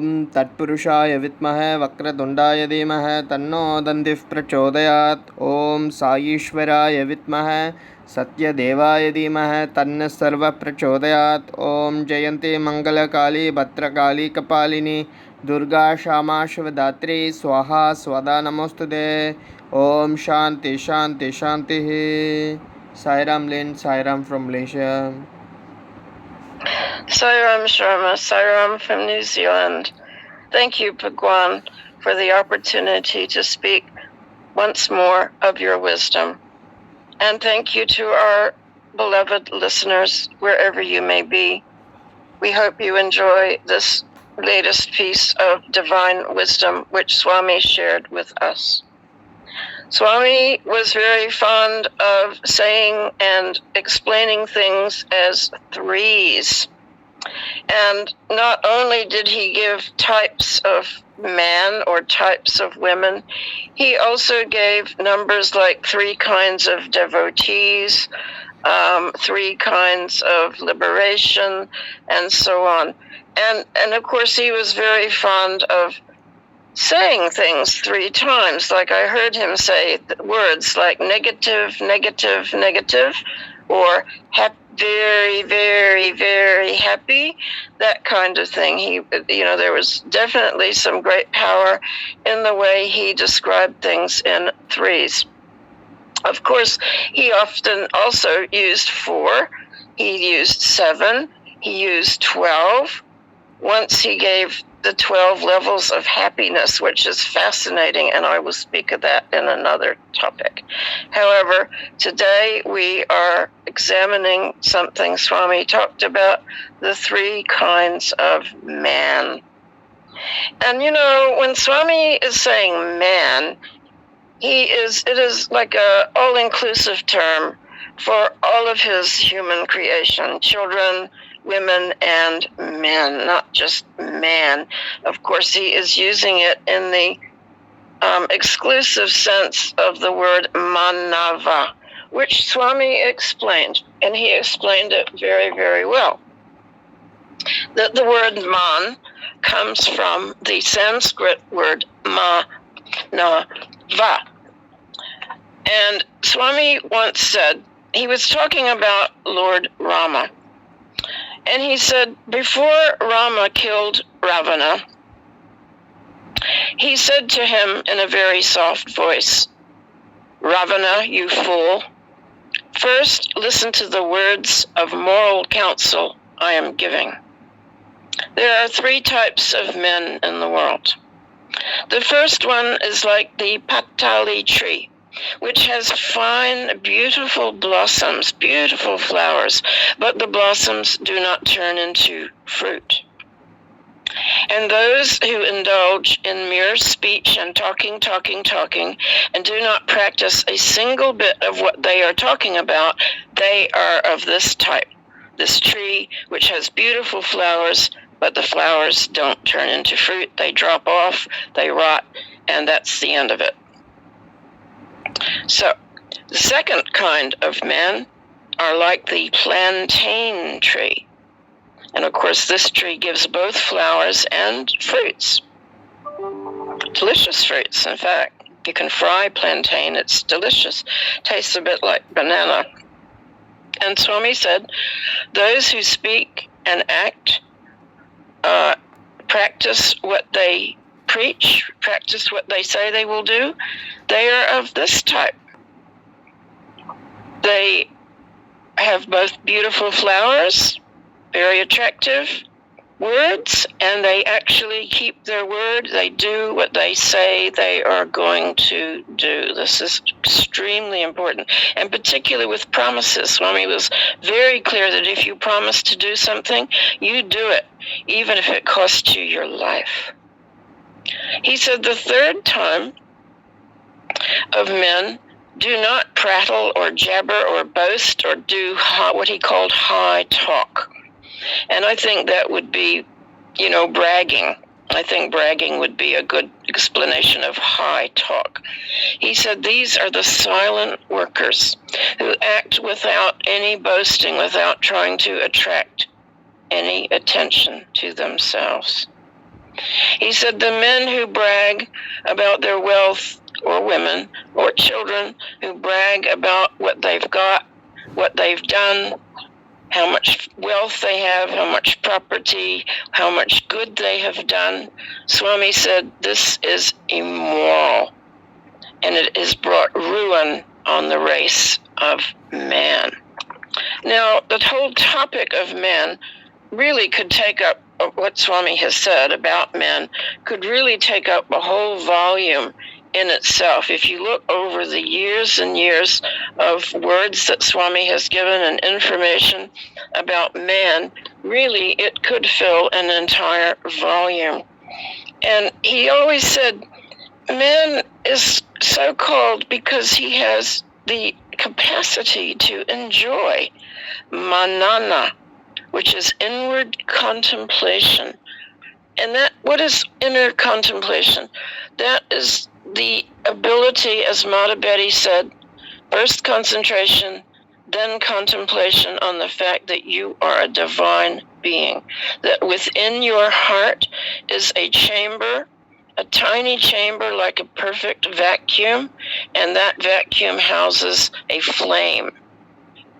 Om Tatpurushaaya Vitmahe Vakratundaya Dhimahe Tanno Dandif Prachodayat. Om Saishwaraya Vitmahe Sathya Devaya Dhimahe Tanna Sarva Prachodayat. Om Jayanti Mangala Kali Bhatrakali Kapalini Durga Shama Shivadatri Swaha Swada Namostude. Om Shanti Shanti Shanti. Sairam Lin, Sairam from Malaysia. Sairam Sharma, Sairam from New Zealand. Thank you, Bhagwan, for the opportunity to speak once more of your wisdom. And thank you to our beloved listeners, wherever you may be. We hope you enjoy this latest piece of divine wisdom which Swami shared with us. Swami was very fond of saying and explaining things as threes. And not only did he give types of man or types of women, he also gave numbers like 3 kinds of devotees, 3 kinds of liberation, and so on. And of course, he was very fond of saying things 3 times. Like I heard him say words like negative, negative, negative, or very, very, very happy, that kind of thing. There was definitely some great power in the way he described things in threes. Of course, he often also used 4. He used 7. He used 12. Once he gave the 12 levels of happiness, which is fascinating, and I will speak of that in another topic. However, today we are examining something Swami talked about, the 3 kinds of man. And when Swami is saying man, it is like a all-inclusive term for all of his human creation, children, women, and men, not just man. Of course, he is using it in the exclusive sense of the word manava, which Swami explained, and he explained it very, very well. That the word man comes from the Sanskrit word manava. And Swami once said, he was talking about Lord Rama, and he said, before Rama killed Ravana, he said to him in a very soft voice, Ravana, you fool, first listen to the words of moral counsel I am giving. There are 3 types of men in the world. The first one is like the patali tree, which has fine, beautiful blossoms, beautiful flowers, but the blossoms do not turn into fruit. And those who indulge in mere speech and talking, and do not practice a single bit of what they are talking about, they are of this type, this tree which has beautiful flowers, but the flowers don't turn into fruit. They drop off, they rot, and that's the end of it. So, the second kind of men are like the plantain tree. And of course, this tree gives both flowers and fruits. Delicious fruits, in fact. You can fry plantain, it's delicious. Tastes a bit like banana. And Swami said, those who speak and act, practice what they preach, practice what they say they will do, they are of this type. They have both beautiful flowers, very attractive words, and they actually keep their word. They do what they say they are going to do. This is extremely important, and particularly with promises. Swami was very clear that if you promise to do something, you do it, even if it costs you your life. He said the third time of men do not prattle or jabber or boast or do what he called high talk. And I think that would be, bragging. I think bragging would be a good explanation of high talk. He said these are the silent workers who act without any boasting, without trying to attract any attention to themselves. He said the men who brag about their wealth, or women, or children who brag about what they've got, what they've done, how much wealth they have, how much property, how much good they have done, Swami said this is immoral, and it has brought ruin on the race of man. Now, the whole topic of men really could take up what Swami has said about men, could really take up a whole volume in itself. If you look over the years and years of words that Swami has given and information about man, really it could fill an entire volume. And he always said man is so called because he has the capacity to enjoy manana, which is inward contemplation. And that, what is inner contemplation? That is the ability, as Mata Betty said, first concentration, then contemplation on the fact that you are a divine being, that within your heart is a chamber, a tiny chamber like a perfect vacuum, and that vacuum houses a flame,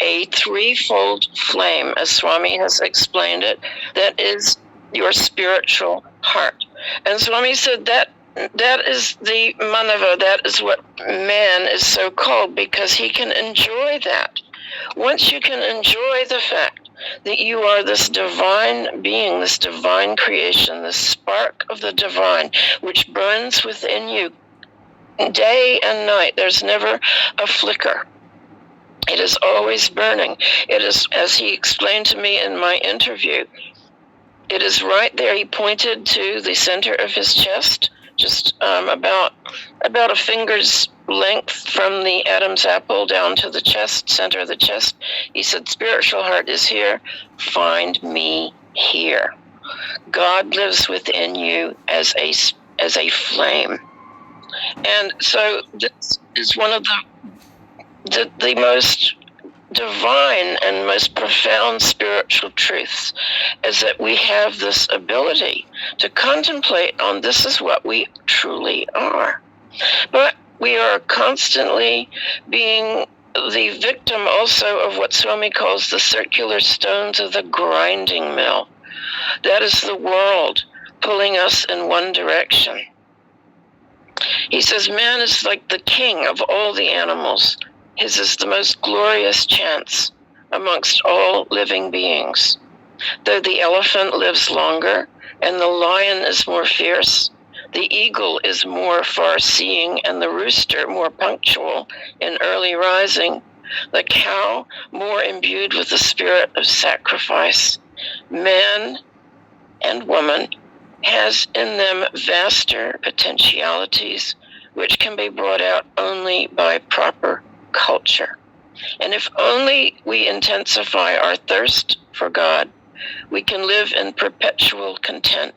a threefold flame, as Swami has explained it, that is your spiritual heart. And Swami said that is the manava, that is what man is so called, because he can enjoy that. Once you can enjoy the fact that you are this divine being, this divine creation, this spark of the divine, which burns within you day and night, there's never a flicker. It is always burning. It is, as he explained to me in my interview, it is right there. He pointed to the center of his chest, just about a finger's length from the Adam's apple down to the chest, center of the chest. He said, spiritual heart is here. Find me here. God lives within you as a flame. And so this is one of the most divine and most profound spiritual truths, is that we have this ability to contemplate on this is what we truly are. But we are constantly being the victim also of what Swami calls the circular stones of the grinding mill. That is the world pulling us in one direction. He says man is like the king of all the animals. His is the most glorious chance amongst all living beings. Though the elephant lives longer and the lion is more fierce, the eagle is more far-seeing and the rooster more punctual in early rising, the cow more imbued with the spirit of sacrifice, man and woman has in them vaster potentialities which can be brought out only by proper culture. And if only we intensify our thirst for God, we can live in perpetual content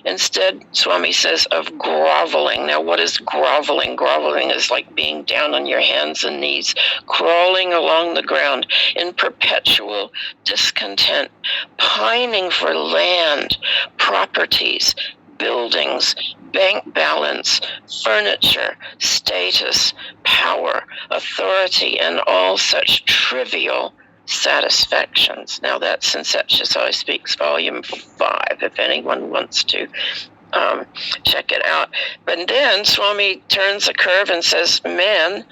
instead, Swami says, of groveling. Now, what is groveling? Groveling is like being down on your hands and knees, crawling along the ground in perpetual discontent, pining for land, properties, buildings, bank balance, furniture, status, power, authority, and all such trivial satisfactions. Now that's in Sathya Sai Speaks, Volume 5, if anyone wants to check it out. But then Swami turns a curve and says, man,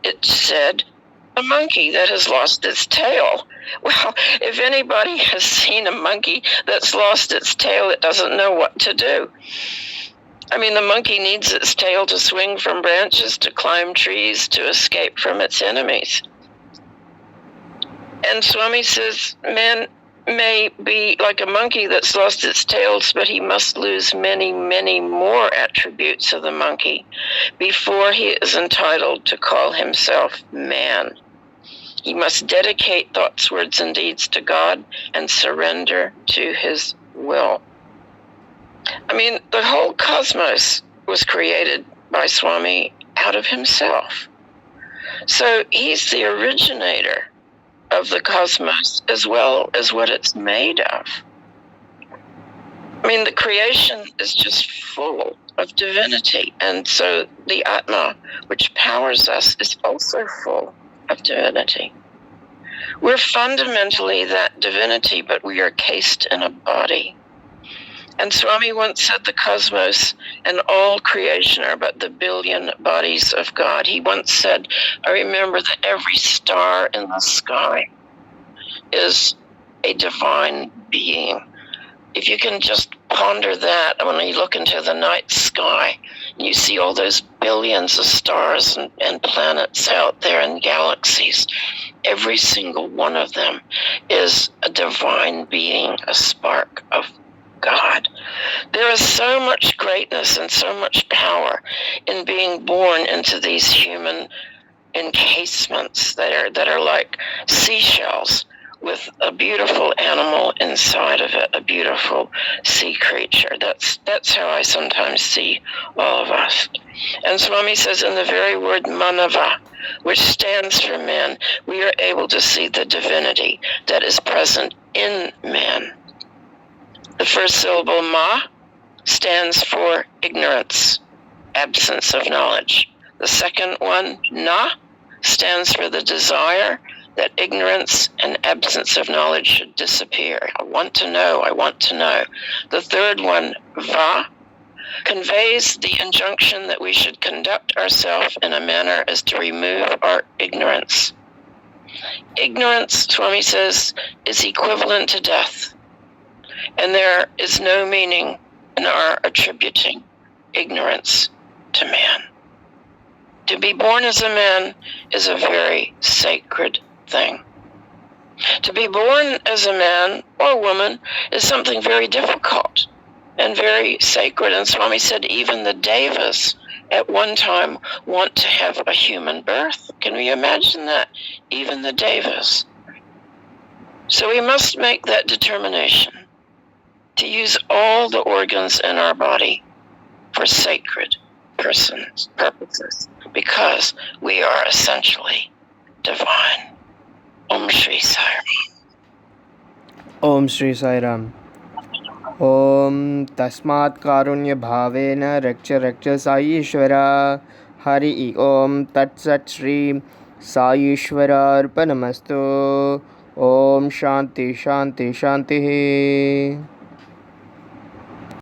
it said, a monkey that has lost its tail. Well, if anybody has seen a monkey that's lost its tail, it doesn't know what to do. I mean, the monkey needs its tail to swing from branches, to climb trees, to escape from its enemies. And Swami says, man may be like a monkey that's lost its tails, but he must lose many, many more attributes of the monkey before he is entitled to call himself man. He must dedicate thoughts, words, and deeds to God and surrender to his will. I mean, the whole cosmos was created by Swami out of himself. So he's the originator of the cosmos as well as what it's made of. I mean, the creation is just full of divinity. And so the Atma, which powers us, is also full of divinity. We're fundamentally that divinity, but we are cased in a body. And Swami once said the cosmos and all creation are but the billion bodies of God. He once said, I remember that every star in the sky is a divine being. If you can just ponder that when you look into the night sky, and you see all those billions of stars and planets out there and galaxies, every single one of them is a divine being, a spark of God. There is so much greatness and so much power in being born into these human encasements that are like seashells with a beautiful animal inside of it, a beautiful sea creature. That's how I sometimes see all of us. And Swami says in the very word manava, which stands for man, we are able to see the divinity that is present in man. The first syllable ma stands for ignorance, absence of knowledge. The second one, na, stands for the desire that ignorance and absence of knowledge should disappear. I want to know, I want to know. The third one, va, conveys the injunction that we should conduct ourselves in a manner as to remove our ignorance. Ignorance, Swami says, is equivalent to death. And there is no meaning in our attributing ignorance to man. To be born as a man is a very sacred thing. To be born as a man or woman is something very difficult and very sacred. And Swami said even the devas at one time want to have a human birth. Can we imagine that? Even the devas. So we must make that determination to use all the organs in our body for sacred purposes, because we are essentially divine. Om Shri Sai Ram. Om Shri Sai Ram. Om Tasmat Karunya Bhavena Rakcha Sai Ishvara. Hari Om Tat Sat Shri Sai Ishvara Arpanamastu. Om Shanti Shanti Shanti.